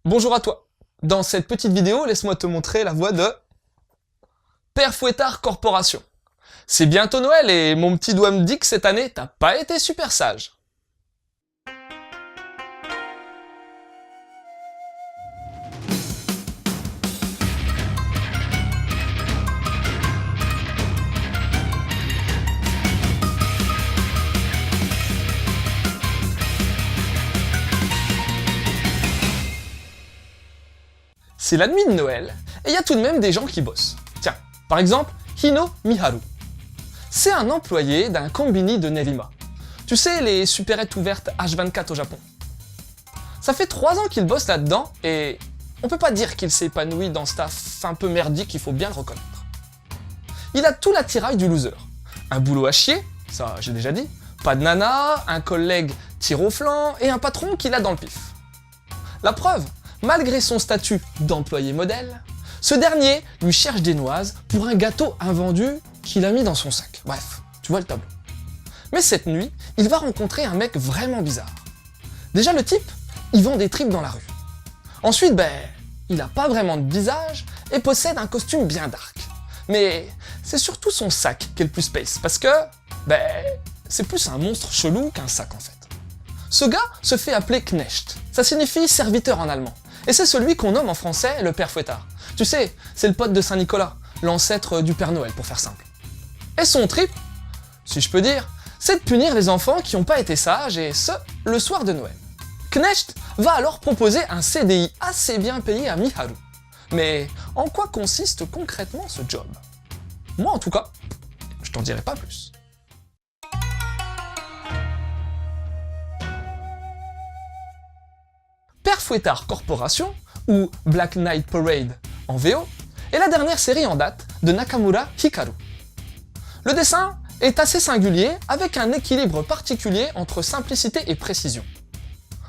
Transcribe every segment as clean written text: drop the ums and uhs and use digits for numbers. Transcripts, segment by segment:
Bonjour à toi. Dans cette petite vidéo, laisse-moi te montrer la voix de Père Fouettard Corporation. C'est bientôt Noël et mon petit doigt me dit que cette année, t'as pas été super sage. C'est la nuit de Noël, et il y a tout de même des gens qui bossent. Tiens, par exemple, Hino Miharu. C'est un employé d'un combini de Nerima. Tu sais, les supérettes ouvertes H24 au Japon. Ça fait 3 ans qu'il bosse là-dedans, et on peut pas dire qu'il s'est épanoui dans ce taf un peu merdique, il faut bien le reconnaître. Il a tout l'attirail du loser. Un boulot à chier, ça j'ai déjà dit, pas de nana, un collègue tire au flanc, et un patron qui l'a dans le pif. La preuve, malgré son statut d'employé modèle, ce dernier lui cherche des noises pour un gâteau invendu qu'il a mis dans son sac. Bref, tu vois le tableau. Mais cette nuit, il va rencontrer un mec vraiment bizarre. Déjà le type, il vend des tripes dans la rue. Ensuite, il a pas vraiment de visage et possède un costume bien dark. Mais c'est surtout son sac qui est le plus space, parce que, c'est plus un monstre chelou qu'un sac en fait. Ce gars se fait appeler Knecht, ça signifie serviteur en allemand. Et c'est celui qu'on nomme en français le Père Fouettard. Tu sais, c'est le pote de Saint-Nicolas, l'ancêtre du Père Noël pour faire simple. Et son trip, si je peux dire, c'est de punir les enfants qui n'ont pas été sages, et ce, le soir de Noël. Knecht va alors proposer un CDI assez bien payé à Miharu. Mais en quoi consiste concrètement ce job? Moi en tout cas, je t'en dirai pas plus. Père Fouettard Corporation, ou Black Knight Parade en VO, est la dernière série en date de Nakamura Hikaru. Le dessin est assez singulier, avec un équilibre particulier entre simplicité et précision.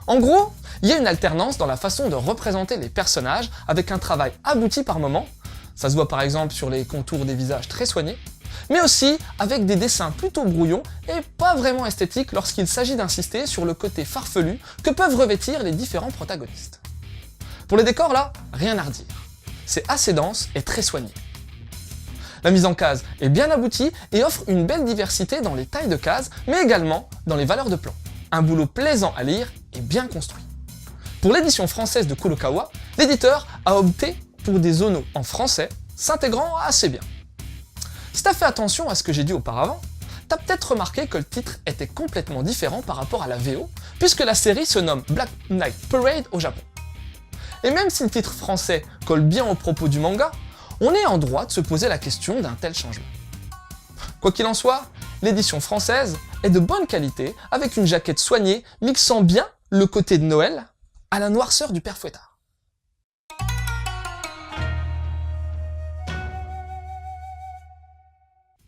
En gros, il y a une alternance dans la façon de représenter les personnages avec un travail abouti par moments, ça se voit par exemple sur les contours des visages très soignés, mais aussi avec des dessins plutôt brouillons et pas vraiment esthétiques lorsqu'il s'agit d'insister sur le côté farfelu que peuvent revêtir les différents protagonistes. Pour les décors là, rien à redire. C'est assez dense et très soigné. La mise en case est bien aboutie et offre une belle diversité dans les tailles de cases, mais également dans les valeurs de plan. Un boulot plaisant à lire et bien construit. Pour l'édition française de Kurokawa, l'éditeur a opté pour des zonos en français, s'intégrant assez bien. Si t'as fait attention à ce que j'ai dit auparavant, t'as peut-être remarqué que le titre était complètement différent par rapport à la VO, puisque la série se nomme Black Knight Parade au Japon. Et même si le titre français colle bien au propos du manga, on est en droit de se poser la question d'un tel changement. Quoi qu'il en soit, l'édition française est de bonne qualité, avec une jaquette soignée mixant bien le côté de Noël à la noirceur du Père Fouettard.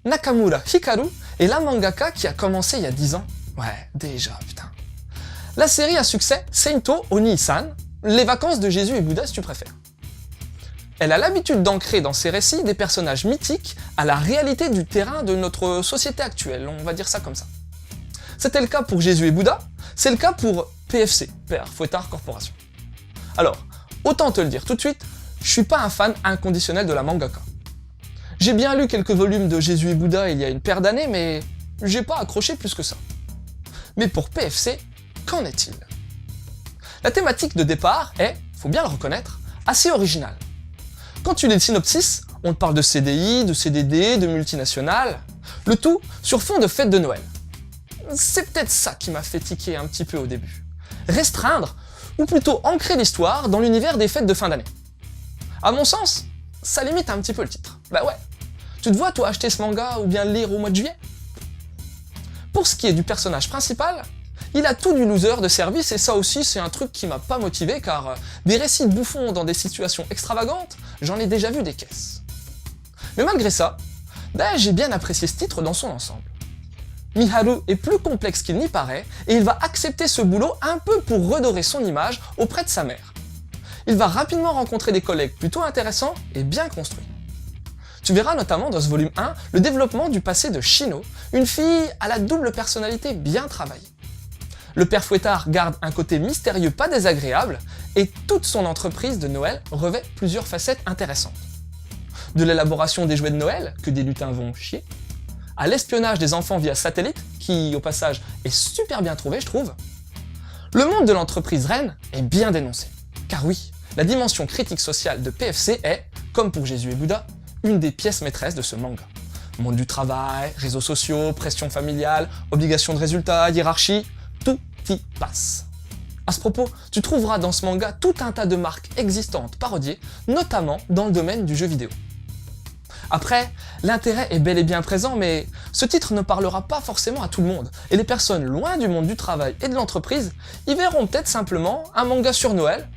Nakamura Hikaru est la mangaka qui a commencé il y a 10 ans. Ouais, déjà, putain. La série à succès Seinto Oni-san, les vacances de Jésus et Bouddha si tu préfères. Elle a l'habitude d'ancrer dans ses récits des personnages mythiques à la réalité du terrain de notre société actuelle, on va dire ça comme ça. C'était le cas pour Jésus et Bouddha, c'est le cas pour PFC, Père Fouettard Corporation. Alors, autant te le dire tout de suite, je suis pas un fan inconditionnel de la mangaka. J'ai bien lu quelques volumes de Jésus et Bouddha il y a une paire d'années, mais j'ai pas accroché plus que ça. Mais pour PFC, qu'en est-il? La thématique de départ est, faut bien le reconnaître, assez originale. Quand tu lis le synopsis, on te parle de CDI, de CDD, de multinationales, le tout sur fond de fête de Noël. C'est peut-être ça qui m'a fait tiquer un petit peu au début. Restreindre, ou plutôt ancrer l'histoire dans l'univers des fêtes de fin d'année. À mon sens, ça limite un petit peu le titre. Bah ouais, tu te vois toi acheter ce manga ou bien le lire au mois de juillet? Pour ce qui est du personnage principal, il a tout du loser de service et ça aussi c'est un truc qui m'a pas motivé car des récits de bouffons dans des situations extravagantes, j'en ai déjà vu des caisses. Mais malgré ça, j'ai bien apprécié ce titre dans son ensemble. Miharu est plus complexe qu'il n'y paraît et il va accepter ce boulot un peu pour redorer son image auprès de sa mère. Il va rapidement rencontrer des collègues plutôt intéressants et bien construits. Tu verras notamment dans ce volume 1 le développement du passé de Shino, une fille à la double personnalité bien travaillée. Le père Fouettard garde un côté mystérieux pas désagréable, et toute son entreprise de Noël revêt plusieurs facettes intéressantes. De l'élaboration des jouets de Noël, que des lutins vont chier, à l'espionnage des enfants via satellite, qui au passage est super bien trouvé je trouve. Le monde de l'entreprise reine est bien dénoncé. Car oui, la dimension critique sociale de PFC est, comme pour Jésus et Bouddha, une des pièces maîtresses de ce manga. Monde du travail, réseaux sociaux, pression familiale, obligation de résultats, hiérarchie, tout y passe. À ce propos, tu trouveras dans ce manga tout un tas de marques existantes parodiées, notamment dans le domaine du jeu vidéo. Après, l'intérêt est bel et bien présent, mais ce titre ne parlera pas forcément à tout le monde, et les personnes loin du monde du travail et de l'entreprise y verront peut-être simplement un manga sur Noël,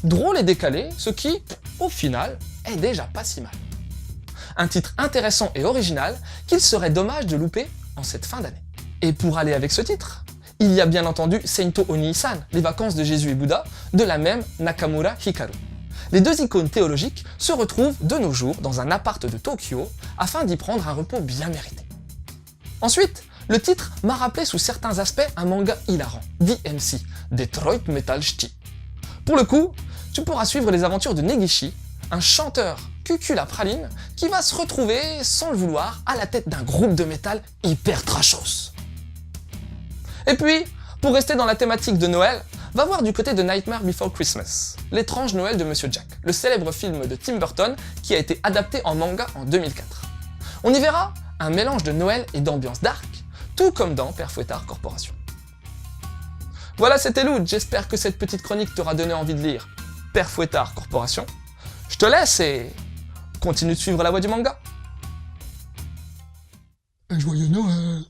drôle et décalé, ce qui, au final, est déjà pas si mal. Un titre intéressant et original qu'il serait dommage de louper en cette fin d'année. Et pour aller avec ce titre, il y a bien entendu Seinto Oni-san, les vacances de Jésus et Bouddha, de la même Nakamura Hikaru. Les deux icônes théologiques se retrouvent de nos jours dans un appart de Tokyo afin d'y prendre un repos bien mérité. Ensuite, le titre m'a rappelé sous certains aspects un manga hilarant, DMC, Detroit Metal City. Pour le coup, tu pourras suivre les aventures de Negishi, un chanteur cucul à praline qui va se retrouver, sans le vouloir, à la tête d'un groupe de métal hyper trashos. Et puis, pour rester dans la thématique de Noël, va voir du côté de Nightmare Before Christmas, l'étrange Noël de Monsieur Jack, le célèbre film de Tim Burton qui a été adapté en manga en 2004. On y verra un mélange de Noël et d'ambiance dark, tout comme dans Père Fouettard Corporation. Voilà, c'était Loud, j'espère que cette petite chronique t'aura donné envie de lire Père Fouettard Corporation. Je te laisse et continue de suivre la voie du manga. Un joyeux Noël!